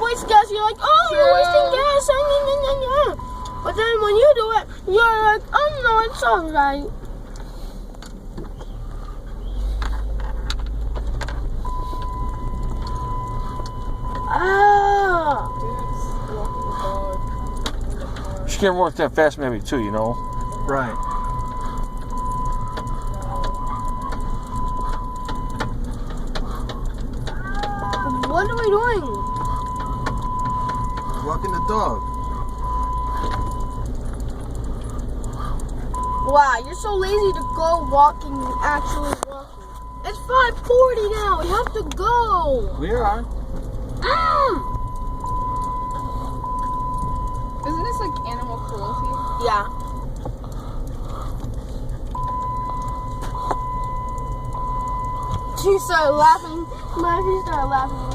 waste gas. You're like, oh, you're wasting gas. But then when you do it, you're like, oh no, it's alright. Ah. She can't work that fast, maybe too. You know. Right. What are we doing? Walking the dog. Wow, you're so lazy to go walking and actually walking. It's 5:40 now. We have to go. We are. Isn't this like animal cruelty? Yeah. She started laughing. She started laughing.